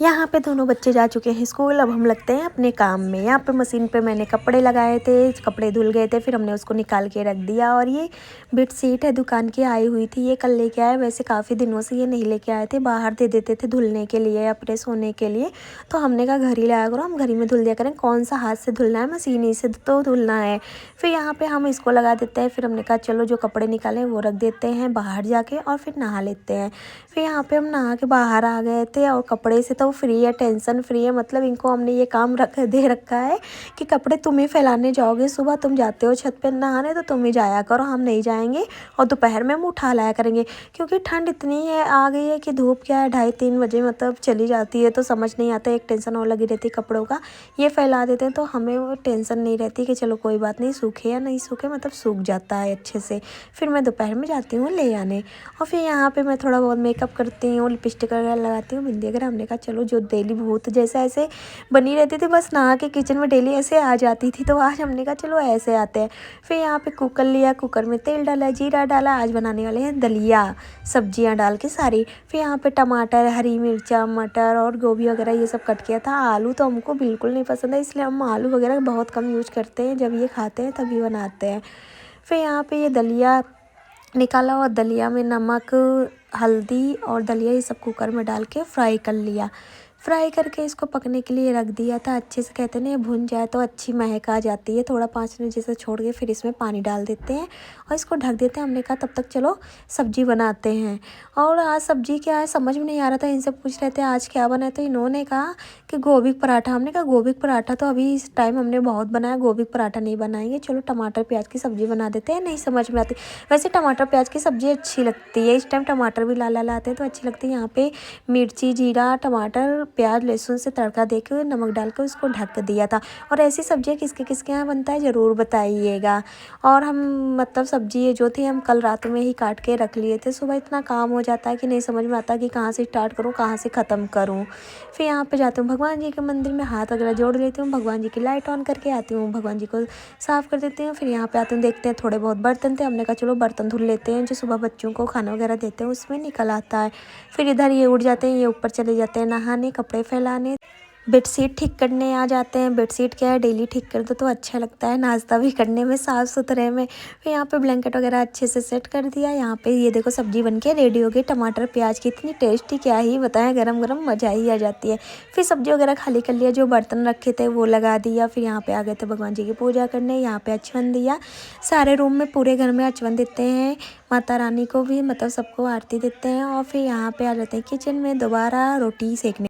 यहाँ पे दोनों बच्चे जा चुके हैं स्कूल। अब हम लगते हैं अपने काम में। यहाँ पे मशीन पे मैंने कपड़े लगाए थे, कपड़े धुल गए थे, फिर हमने उसको निकाल के रख दिया। और ये बेडशीट है, दुकान की आई हुई थी, ये कल लेके आए। वैसे काफ़ी दिनों से ये नहीं लेके आए थे, बाहर दे देते थे धुलने के लिए, अपने सोने के लिए। तो हमने कहा घर ही लाया करो, हम घर ही में धुल दिया करें, कौन सा हाथ से धुलना है, मशीन ही से तो धुलना है। फिर यहाँ पर हम इसको लगा देते हैं। फिर हमने कहा चलो जो कपड़े निकालें वो रख देते हैं बाहर जाके और फिर नहा लेते हैं। फिर यहाँ पे हम नहा के बाहर आ गए थे और कपड़े से तो फ्री है, टेंशन फ्री है। मतलब इनको हमने ये काम दे रखा है कि कपड़े तुम ही फैलाने जाओगे, सुबह तुम जाते हो छत पे नहाने तो तुम ही जाया करो, हम नहीं जाएंगे। और दोपहर में हम उठा लाया करेंगे, क्योंकि ठंड इतनी है आ गई है कि धूप क्या है 2:30-3 बजे मतलब चली जाती है, तो समझ नहीं आता। एक टेंशन और लगी रहती है कपड़ों का, ये फैला देते हैं तो हमें वो टेंशन नहीं रहती कि चलो कोई बात नहीं, सूखे या नहीं सूखे, मतलब सूख जाता है अच्छे से। फिर मैं दोपहर में जाती हूँ ले आने। और फिर यहाँ पे मैं थोड़ा बहुत मेकअप करती हूँ, लिपस्टिक वगैरह लगाती हूँ, बिंदी वगैरह। हमने कहा चलो जो डेली भूत जैसे ऐसे बनी रहती थी, बस नहा के किचन में डेली ऐसे आ जाती थी, तो आज हमने कहा चलो ऐसे आते हैं। फिर यहाँ पे कुकर लिया, कुकर में तेल डाला, जीरा डाला। आज बनाने वाले हैं दलिया, सब्जियाँ डाल के सारी। फिर यहाँ पे टमाटर, हरी मिर्चा, मटर और गोभी वगैरह ये सब कट किया था। आलू तो हमको बिल्कुल नहीं पसंद है, इसलिए हम आलू वगैरह बहुत कम यूज करते हैं, जब ये खाते हैं तभी बनाते हैं। फिर यहाँ पे ये दलिया निकाला और दलिया में नमक, हल्दी और दलिया ये सब कुकर में डाल के फ्राई कर लिया। फ्राई करके इसको पकने के लिए रख दिया था अच्छे से। कहते हैं भुन जाए तो अच्छी महक आ जाती है। थोड़ा 5 मिनट जैसे छोड़ के फिर इसमें पानी डाल देते हैं और इसको ढक देते हैं। हमने कहा तब तक चलो सब्जी बनाते हैं। और आज सब्जी क्या है समझ में नहीं आ रहा था, इनसे पूछ रहे थे आज क्या बना है, तो इन्होंने कहा कि गोभी का पराठा। हमने कहा गोभी का पराठा तो अभी इस टाइम हमने बहुत बनाया, गोभी का पराठा नहीं बनाएंगे, चलो टमाटर प्याज की सब्ज़ी बना देते हैं। नहीं समझ में आती, वैसे टमाटर प्याज की सब्ज़ी अच्छी लगती है, इस टाइम टमाटर भी लाल लाल आते हैं तो अच्छी लगती है। यहाँ पे मिर्ची, जीरा, टमाटर, प्याज, लहसुन से तड़का देकर नमक डालकर उसको ढक दिया था। और ऐसी सब्जियाँ किसके किसके यहाँ बनता है ज़रूर बताइएगा। और हम मतलब सब्जी जो थी हम कल रात में ही काट के रख लिए थे, सुबह इतना काम हो जाता है कि नहीं समझ में आता कि कहाँ से स्टार्ट करूँ कहाँ से ख़त्म करूँ। फिर यहाँ पे जाती हूँ भगवान जी के मंदिर में, हाथ वगैरह जोड़ लेती हूँ, भगवान जी की लाइट ऑन करके आती हूँ, भगवान जी को साफ़ कर देती हूँ। फिर यहाँ पे आती हूँ, देखते हैं थोड़े बहुत बर्तन थे, हमने कहा चलो बर्तन धुल लेते हैं, जो सुबह बच्चों को खाना वगैरह देते हैं उसमें निकल आता है। फिर इधर ये उठ जाते हैं, ये ऊपर चले जाते हैं नहाने, कपड़े फैलाने, बेडशीट ठीक करने आ जाते हैं। बेडशीट क्या है डेली ठीक कर दो तो अच्छा लगता है, नाश्ता भी करने में, साफ़ सुथरे में। फिर यहाँ पे ब्लैंकेट वगैरह अच्छे से सेट कर दिया। यहाँ पे ये देखो सब्जी बन के रेडी हो गई, टमाटर प्याज की, इतनी टेस्टी क्या ही बताएं, गरम गरम मज़ा ही आ जाती है। फिर सब्जी वगैरह खाली कर लिया, जो बर्तन रखे थे वो लगा दिया। फिर यहाँ पे आ गए थे भगवान जी की पूजा करने। यहाँ पे अचवन दिया, सारे रूम में पूरे घर में अचवन देते हैं, माता रानी को भी, मतलब सबको आरती देते हैं। और फिर यहाँ पे आ जाते हैं किचन में दोबारा रोटी सेकने।